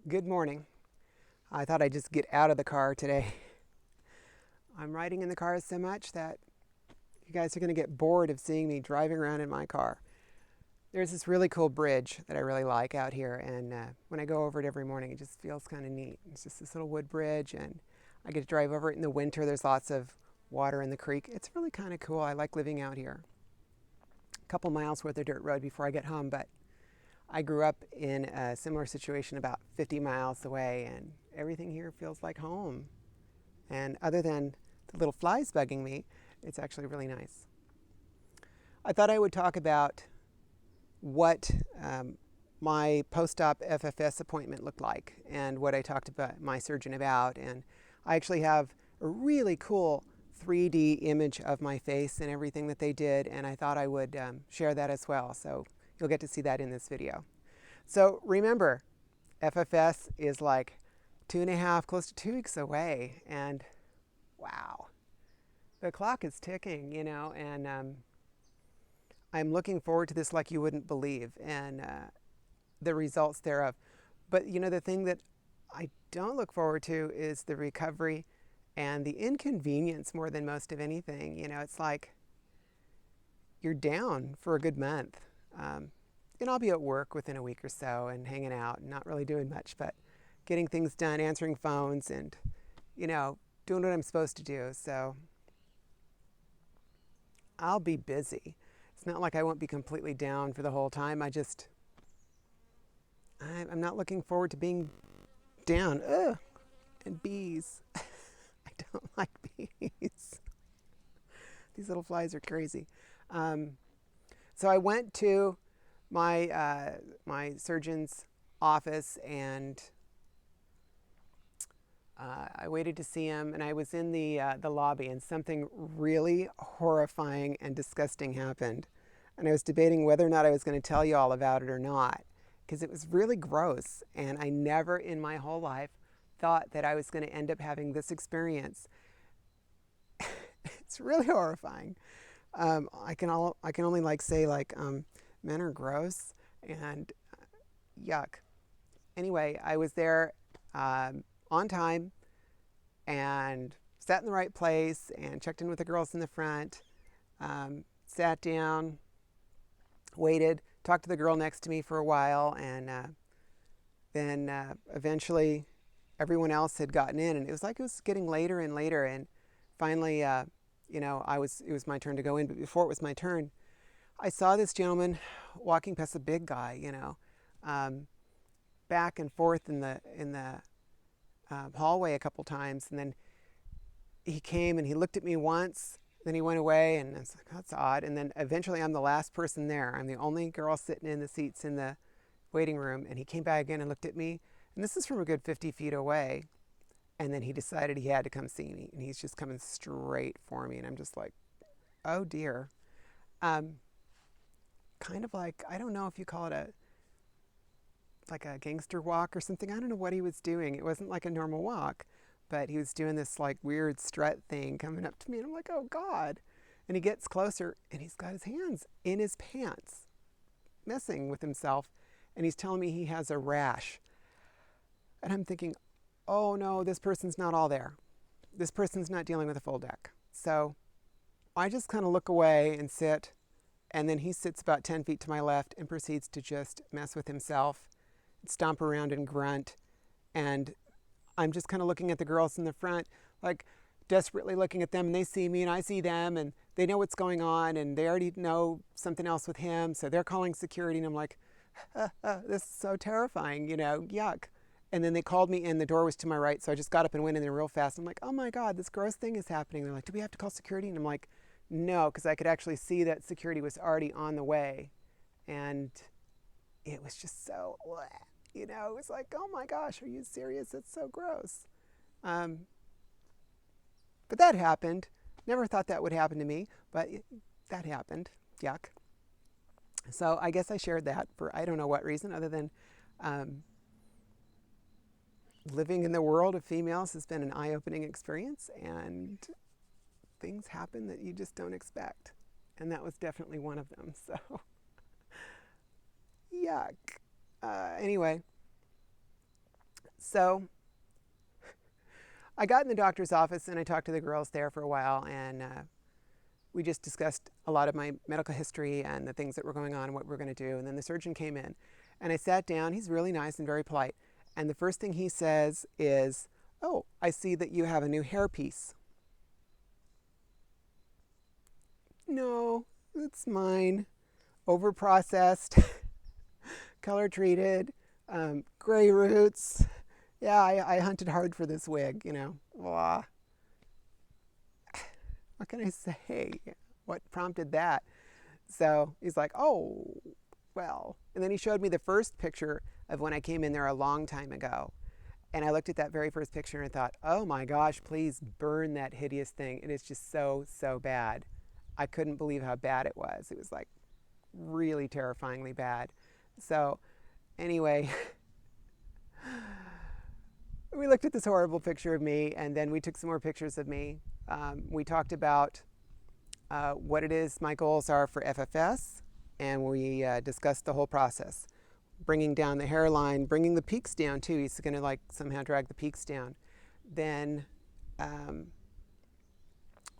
Good morning. I thought I'd just get out of the car today. I'm riding in the car so much that you guys are going to get bored of seeing me driving around in my car. There's this really cool bridge that I really like out here, and when I go over it every morning, it just feels kind of neat. It's just this little wood bridge, and I get to drive over it in the winter. There's lots of water in the creek. It's really kind of cool. I like living out here. A couple miles worth of dirt road before I get home, but I grew up in a similar situation about 50 miles away, and everything here feels like home. And other than the little flies bugging me, it's actually really nice. I thought I would talk about what my post-op FFS appointment looked like and what I talked about my surgeon about. And I actually have a really cool 3D image of my face and everything that they did, and I thought I would share that as well. So you'll get to see that in this video. So remember, FFS is like 2.5, close to 2 weeks away, and wow, the clock is ticking, and I'm looking forward to this like you wouldn't believe, and the results thereof. But the thing that I don't look forward to is the recovery and the inconvenience more than most of anything. It's like you're down for a good month. And I'll be at work within a week or so and hanging out and not really doing much, but getting things done, answering phones, and, doing what I'm supposed to do. So I'll be busy. It's not like I won't be completely down for the whole time. I'm not looking forward to being down. Ugh. And bees. I don't like bees. These little flies are crazy. So I went to my surgeon's office, and I waited to see him, and I was in the lobby, and something really horrifying and disgusting happened. And I was debating whether or not I was going to tell you all about it or not, because it was really gross, and I never in my whole life thought that I was going to end up having this experience. It's really horrifying. I can only say men are gross and yuck. Anyway, I was there on time and sat in the right place and checked in with the girls in the front. Sat down, waited, talked to the girl next to me for a while, and then eventually everyone else had gotten in, and it was getting later and later, and finally, it was my turn to go in. But before it was my turn, I saw this gentleman walking past a big guy, back and forth in the hallway a couple times, and then he came and he looked at me once, then he went away, and I was like, that's odd. And then eventually I'm the last person there. I'm the only girl sitting in the seats in the waiting room, and he came back again and looked at me, and this is from a good 50 feet away, and then he decided he had to come see me, and he's just coming straight for me, and I'm just like, oh dear. Kind of like, I don't know if you call it like a gangster walk or something. I don't know what he was doing. It wasn't like a normal walk, but he was doing this like weird strut thing coming up to me, and I'm like, oh God. And he gets closer, and he's got his hands in his pants, messing with himself, and he's telling me he has a rash. And I'm thinking, oh no, this person's not all there. This person's not dealing with a full deck. So I just kind of look away and sit, and then he sits about 10 feet to my left and proceeds to just mess with himself, stomp around and grunt. And I'm just kind of looking at the girls in the front, like desperately looking at them, and they see me and I see them, and they know what's going on, and they already know something else with him, so they're calling security, and I'm like, this is so terrifying, yuck. And then they called me in, the door was to my right, so I just got up and went in there real fast. I'm like, oh my God, this gross thing is happening. They're like, do we have to call security? And I'm like, no, because I could actually see that security was already on the way. And it was just so, it was like, oh my gosh, are you serious? It's so gross. But that happened. Never thought that would happen to me, but that happened. Yuck. So I guess I shared that for I don't know what reason other than living in the world of females has been an eye-opening experience, and things happen that you just don't expect. And that was definitely one of them. So, yuck. Anyway, So I got in the doctor's office and I talked to the girls there for a while, and we just discussed a lot of my medical history and the things that were going on and what we're going to do. And then the surgeon came in and I sat down. He's really nice and very polite. And the first thing he says is, "Oh, I see that you have a new hairpiece." No, it's mine. Overprocessed, color treated, gray roots. Yeah, I hunted hard for this wig, you know. Blah. What can I say? What prompted that? So he's like, "Oh, well." And then he showed me the first picture of when I came in there a long time ago. And I looked at that very first picture and thought, "Oh my gosh, please burn that hideous thing. It is just so, so bad." I couldn't believe how bad it was. It was like really terrifyingly bad. So anyway, we looked at this horrible picture of me, and then we took some more pictures of me. We talked about what it is my goals are for FFS, and we discussed the whole process. Bringing down the hairline, bringing the peaks down too. He's going to like somehow drag the peaks down. Then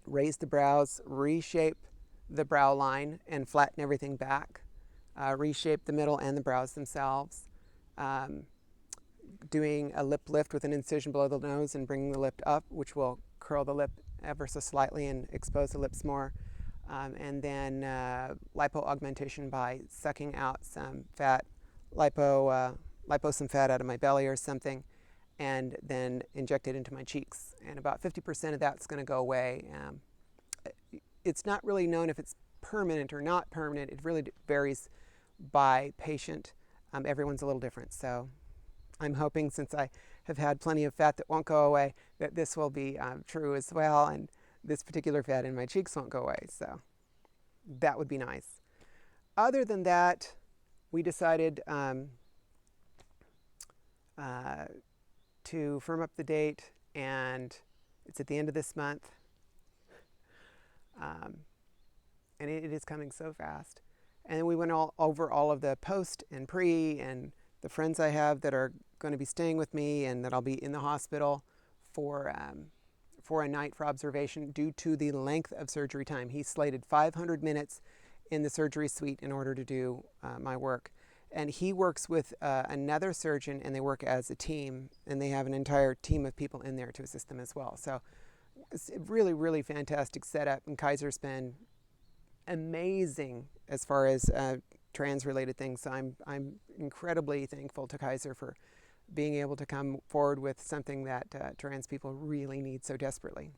raise the brows, reshape the brow line and flatten everything back. Reshape the middle and the brows themselves. Doing a lip lift with an incision below the nose and bringing the lip up, which will curl the lip ever so slightly and expose the lips more. And then lipo augmentation by sucking out some fat, lipo some fat out of my belly or something, and then inject it into my cheeks. And about 50% of that's going to go away. It's not really known if it's permanent or not permanent. It really varies by patient. Everyone's a little different. So I'm hoping, since I have had plenty of fat that won't go away, that this will be true as well, and this particular fat in my cheeks won't go away. So that would be nice. Other than that, we decided to firm up the date, and it's at the end of this month. And it is coming so fast. And then we went over all of the post and pre and the friends I have that are going to be staying with me and that I'll be in the hospital for a night for observation due to the length of surgery time. He slated 500 minutes in the surgery suite in order to do my work. And he works with another surgeon, and they work as a team, and they have an entire team of people in there to assist them as well. So it's a really, really fantastic setup, and Kaiser's been amazing as far as trans-related things. So I'm incredibly thankful to Kaiser for being able to come forward with something that trans people really need so desperately.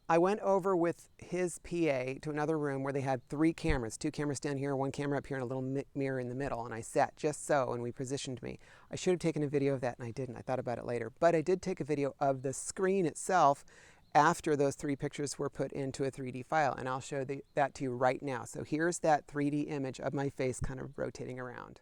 I went over with his PA to another room where they had 3 cameras, 2 cameras down here, 1 camera up here, and a little mirror in the middle. And I sat just so, and we positioned me. I should have taken a video of that, and I didn't. I thought about it later. But I did take a video of the screen itself after those 3 pictures were put into a 3D file. And I'll show that to you right now. So here's that 3D image of my face kind of rotating around.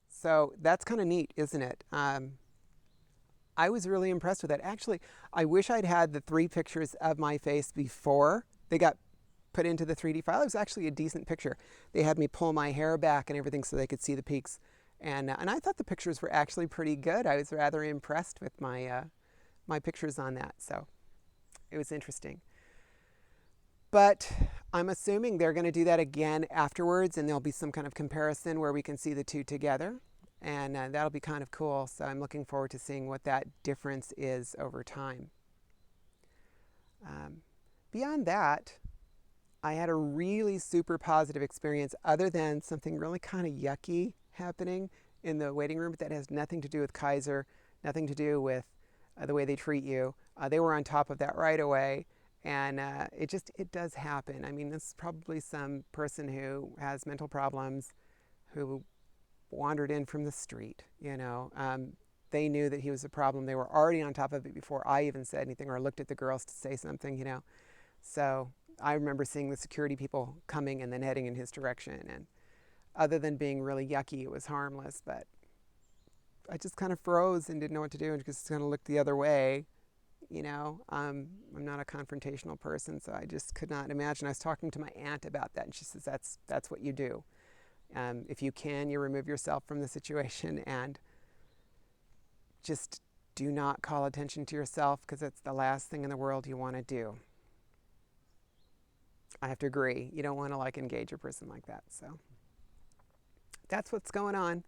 So that's kind of neat, isn't it? I was really impressed with that. Actually, I wish I'd had the 3 pictures of my face before they got put into the 3D file. It was actually a decent picture. They had me pull my hair back and everything so they could see the peaks. And I thought the pictures were actually pretty good. I was rather impressed with my pictures on that. So it was interesting. But I'm assuming they're going to do that again afterwards, and there'll be some kind of comparison where we can see the 2 together. And that'll be kind of cool. So I'm looking forward to seeing what that difference is over time. Beyond that, I had a really super positive experience, other than something really kind of yucky happening in the waiting room that has nothing to do with Kaiser, nothing to do with the way they treat you. They were on top of that right away. And it does happen. I mean, this is probably some person who has mental problems who wandered in from the street, you know. They knew that he was a problem. They were already on top of it before I even said anything or looked at the girls to say something, you know. So I remember seeing the security people coming and then heading in his direction. And other than being really yucky, it was harmless. But I just kind of froze and didn't know what to do and just kind of looked the other way. I'm not a confrontational person, so I just could not imagine. I was talking to my aunt about that, and she says that's what you do. If you can, you remove yourself from the situation and just do not call attention to yourself because it's the last thing in the world you want to do. I have to agree. You don't want to like engage a person like that. So that's what's going on.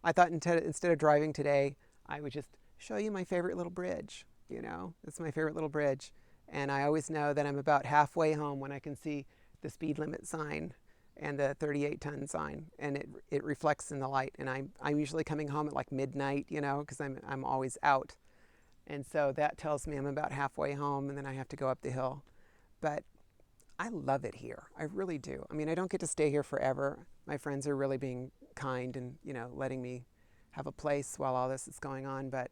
I thought instead of driving today, I would just show you my favorite little bridge. It's my favorite little bridge. And I always know that I'm about halfway home when I can see the speed limit sign and the 38-ton sign, and it reflects in the light. And I'm usually coming home at like midnight, because I'm always out. And so that tells me I'm about halfway home, and then I have to go up the hill. But I love it here. I really do. I mean, I don't get to stay here forever. My friends are really being kind and, letting me have a place while all this is going on. But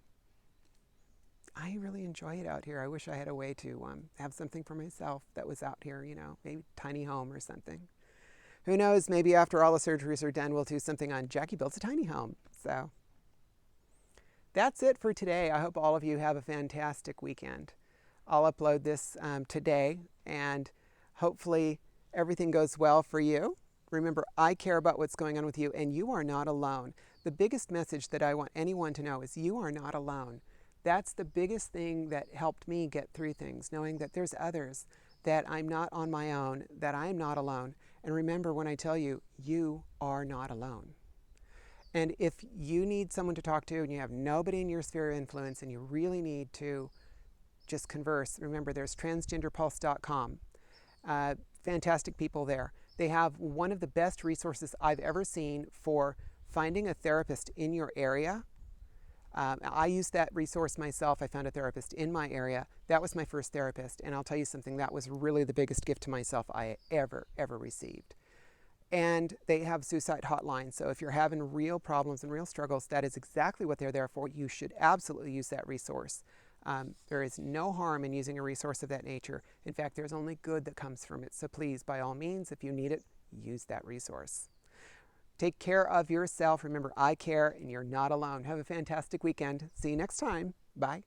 I really enjoy it out here. I wish I had a way to have something for myself that was out here, maybe tiny home or something. Who knows? Maybe after all the surgeries are done, we'll do something on Jackie Builds a Tiny Home. So that's it for today. I hope all of you have a fantastic weekend. I'll upload this today, and hopefully everything goes well for you. Remember, I care about what's going on with you, and you are not alone. The biggest message that I want anyone to know is you are not alone. That's the biggest thing that helped me get through things, knowing that there's others, that I'm not on my own, that I'm not alone. And remember when I tell you, you are not alone. And if you need someone to talk to and you have nobody in your sphere of influence and you really need to just converse, remember there's transgenderpulse.com. Fantastic people there. They have one of the best resources I've ever seen for finding a therapist in your area. I used that resource myself. I found a therapist in my area. That was my first therapist. And I'll tell you something, that was really the biggest gift to myself I ever received. And they have suicide hotlines. So if you're having real problems and real struggles, that is exactly what they're there for. You should absolutely use that resource. There is no harm in using a resource of that nature. In fact, there's only good that comes from it. So please, by all means, if you need it, use that resource. Take care of yourself. Remember, I care and you're not alone. Have a fantastic weekend. See you next time. Bye.